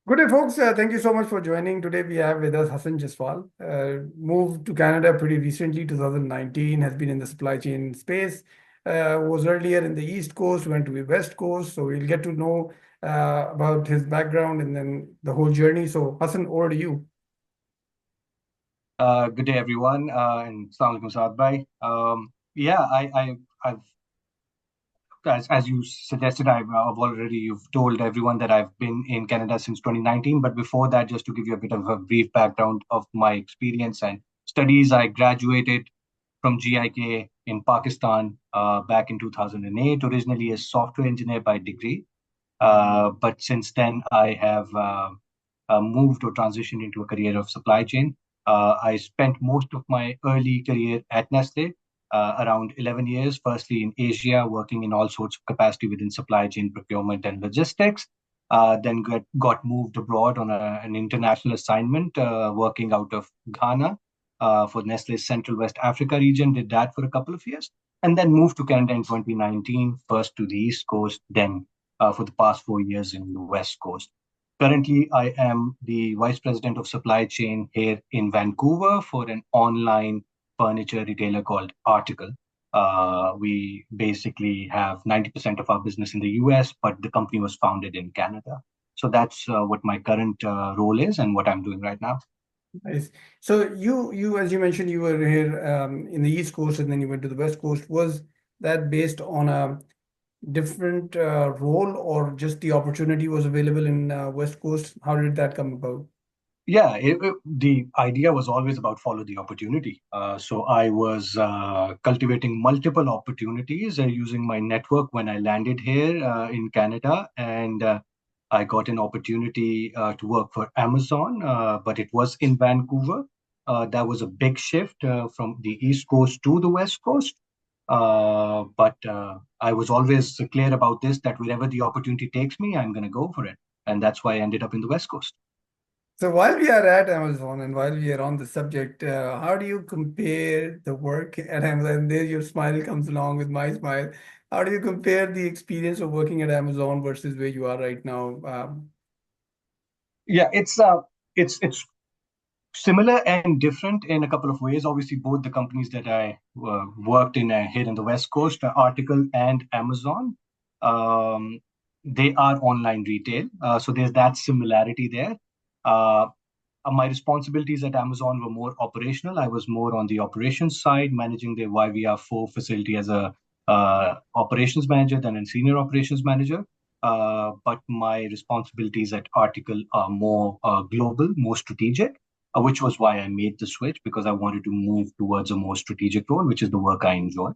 Good day, folks. Thank you so much for joining. Today we have with us Hasan Jaswal. Moved to Canada pretty recently, 2019, has been in the supply chain space. Was earlier in the East Coast, went to the West Coast. So we'll get to know about his background and then the whole journey. So Hasan, over to you. Good day, everyone, and Assalamu alaikum, Saad bhai. Yeah, I've, as you suggested, I've already, you've told everyone that I've been in Canada since 2019. But before that, just to give you a bit of a brief background of my experience and studies, I graduated from GIK in Pakistan back in 2008, originally a software engineer by degree. But since then, I have moved or transitioned into a career of supply chain. I spent most of my early career at Nestle, around 11 years, firstly in Asia, working in all sorts of capacity within supply chain procurement and logistics. Then got moved abroad on an international assignment, working out of Ghana for Nestle's Central West Africa region. Did that for a couple of years, and then moved to Canada in 2019, first to the East Coast, then for the past 4 years in the West Coast. Currently, I am the Vice President of Supply Chain here in Vancouver for an online furniture retailer called Article. We basically have 90% of our business in the US, but the company was founded in Canada. So that's what my current role is and what I'm doing right now. Nice. So as you mentioned, you were here in the East Coast and then you went to the West Coast. Was that based on a different role or just the opportunity was available in West Coast? How did that come about? Yeah, the idea was always about follow the opportunity. So I was cultivating multiple opportunities using my network when I landed here in Canada, and I got an opportunity to work for Amazon, but it was in Vancouver. That was a big shift from the East Coast to the West Coast. But I was always clear about this, that wherever the opportunity takes me, I'm going to go for it. And that's why I ended up in the West Coast. So while we are at Amazon and while we are on the subject, how do you compare the work at Amazon? There your smile comes along with my smile. How do you compare the experience of working at Amazon versus where you are right now? Yeah, it's similar and different in a couple of ways. Obviously, both the companies that I worked in here in the West Coast, Article and Amazon, um, they are online retail. So there's that similarity there. Uh, my responsibilities at Amazon were more operational. I was more on the operations side, managing the YVR4 facility as a operations manager than a senior operations manager. But my responsibilities at Article are more global, more strategic, which was why I made the switch because I wanted to move towards a more strategic role, which is the work I enjoy.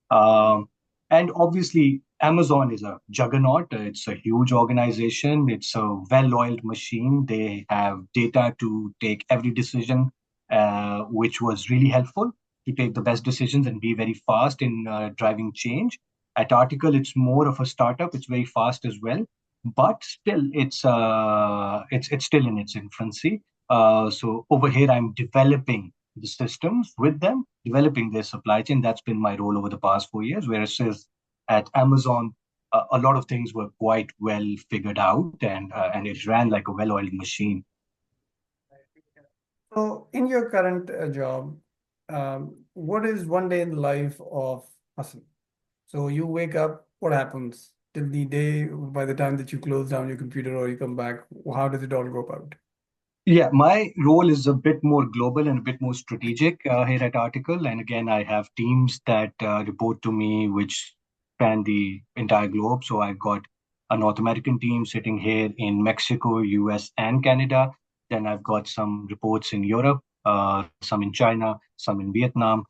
Um, and obviously, Amazon is a juggernaut. It's a huge organization. It's a well-oiled machine. They have data to take every decision, which was really helpful to take the best decisions and be very fast in driving change. At Article, it's more of a startup. It's very fast as well, but still, it's still in its infancy. So over here, I'm developing the systems with them, developing their supply chain. That's been my role over the past 4 years. Whereas at Amazon, a lot of things were quite well figured out, and it ran like a well-oiled machine. So in your current job, what is one day in the life of Hassan? So you wake up, what happens till the day by the time that you close down your computer or you come back? How does it all go about? Yeah, my role is a bit more global and a bit more strategic here at Article. And again, I have teams that report to me, which span the entire globe. So I've got a North American team sitting here in Mexico, US, and Canada. Then I've got some reports in Europe, some in China, some in Vietnam.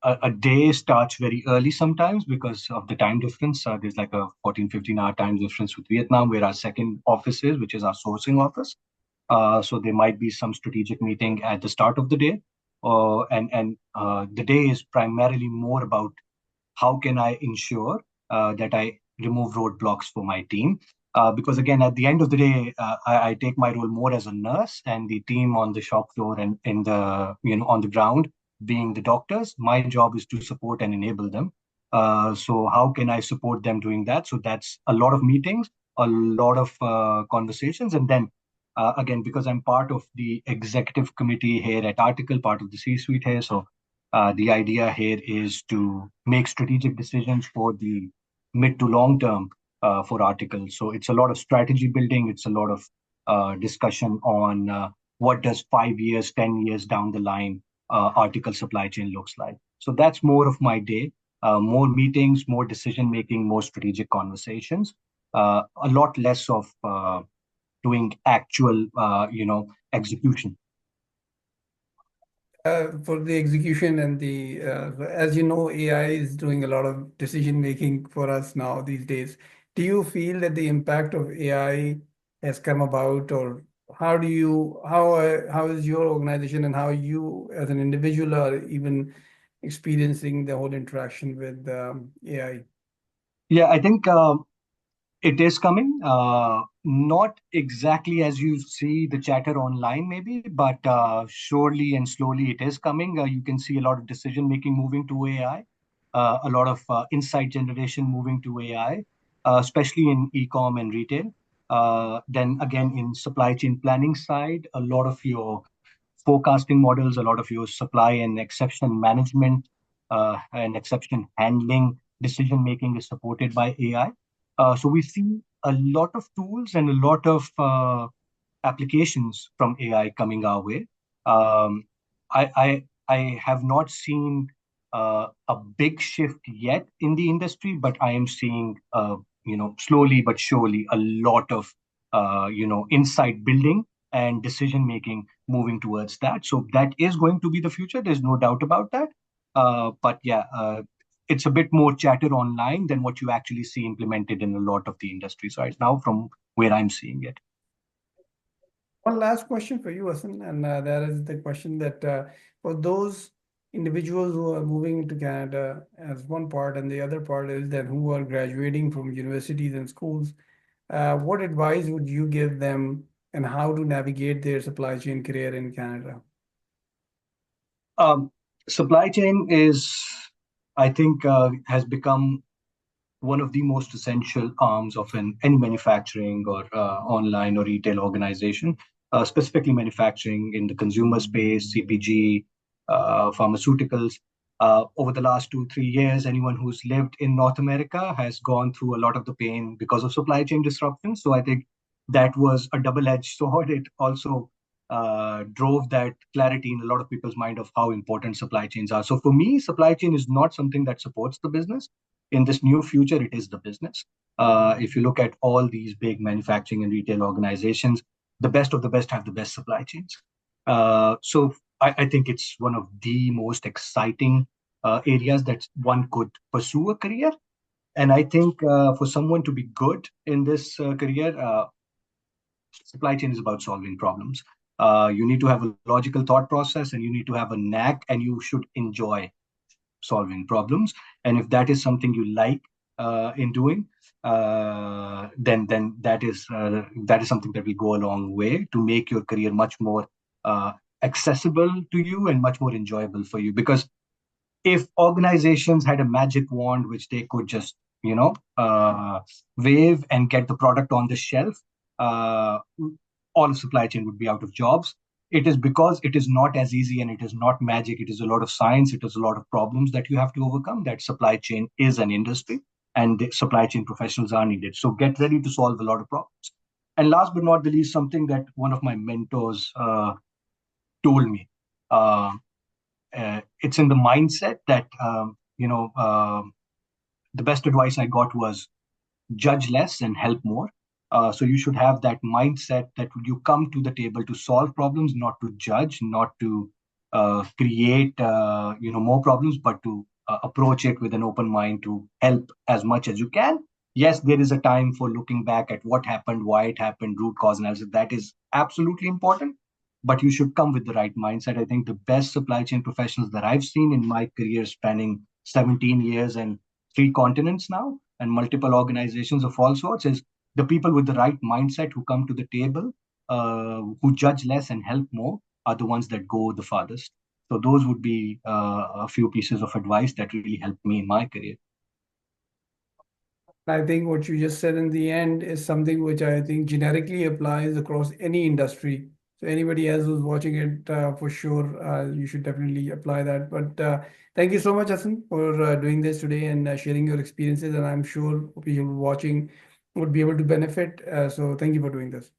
A day starts very early sometimes because of the time difference. There's like a 14, 15-hour time difference with Vietnam, where our second office is, which is our sourcing office. So there might be some strategic meeting at the start of the day. And the day is primarily more about how can I ensure that I remove roadblocks for my team. Because again, at the end of the day, I take my role more as a nurse, and the team on the shop floor and in the on the ground, being the doctors. My job is to support and enable them. So how can I support them doing that? So that's a lot of meetings, a lot of conversations. And then again, because I'm part of the executive committee here at Article, part of the C-suite here, so the idea here is to make strategic decisions for the mid to long term for Article. So it's a lot of strategy building. It's a lot of discussion on what does 5 years, 10 years down the line Article supply chain looks like. So that's more of my day. More meetings, more decision making, more strategic conversations. A lot less of doing actual, execution. For the execution and as you know, AI is doing a lot of decision making for us now these days. Do you feel that the impact of AI has come about, or how is your organization and how you as an individual are even experiencing the whole interaction with AI? Yeah, I think it is coming. Not exactly as you see the chatter online, maybe, but surely and slowly it is coming. You can see a lot of decision making moving to AI, a lot of insight generation moving to AI, especially in e-com and retail. Then again, in supply chain planning side, a lot of your forecasting models, a lot of your supply and exception management and exception handling decision making is supported by AI. So we see a lot of tools and a lot of applications from AI coming our way. Um, I have not seen a big shift yet in the industry, but I am seeing slowly but surely a lot of insight building and decision making moving towards that. So that is going to be the future. There's no doubt about that. But yeah, it's a bit more chatter online than what you actually see implemented in a lot of the industries right now, from where I'm seeing it. One last question for you, Hasan, and that is the question that for those individuals who are moving to Canada as one part, and the other part is that who are graduating from universities and schools, what advice would you give them and how to navigate their supply chain career in Canada? Um, Supply chain is, I think, has become one of the most essential arms of any manufacturing or online or retail organization, specifically manufacturing in the consumer space, CPG, pharmaceuticals. Over the last 2, 3 years, anyone who's lived in North America has gone through a lot of the pain because of supply chain disruptions. So I think that was a double-edged sword. It also drove that clarity in a lot of people's mind of how important supply chains are. So for me, supply chain is not something that supports the business. In this new future, it is the business. If you look at all these big manufacturing and retail organizations, the best of the best have the best supply chains. So I think it's one of the most exciting areas that one could pursue a career. And I think for someone to be good in this career, supply chain is about solving problems. You need to have a logical thought process, and you need to have a knack, and you should enjoy solving problems. And if that is something you like in doing, then that is something that will go a long way to make your career much more accessible to you and much more enjoyable for you. Because if organizations had a magic wand which they could just wave and get the product on the shelf, uh, all of supply chain would be out of jobs. It is because it is not as easy, and it is not magic. It is a lot of science. It is a lot of problems that you have to overcome. That supply chain is an industry, and the supply chain professionals are needed. So get ready to solve a lot of problems. And last but not the least, something that one of my mentors told me. Uh, it's in the mindset that the best advice I got was judge less and help more. So you should have that mindset that you come to the table to solve problems, not to judge, not to create more problems, but to approach it with an open mind to help as much as you can. Yes, there is a time for looking back at what happened, why it happened, root cause analysis. That is absolutely important, but you should come with the right mindset. I think the best supply chain professionals that I've seen in my career spanning 17 years and 3 continents now, and multiple organizations of all sorts, is the people with the right mindset who come to the table, who judge less and help more, are the ones that go the farthest. So those would be a few pieces of advice that really helped me in my career. I think what you just said in the end is something which I think generically applies across any industry. So anybody else who's watching it, for sure, you should definitely apply that. But thank you so much, Hassan, for doing this today and sharing your experiences. And I'm sure people watching would be able to benefit. So thank you for doing this.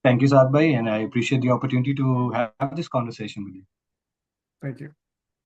Thank you, Saad Bhai, and I appreciate the opportunity to have this conversation with you. Thank you.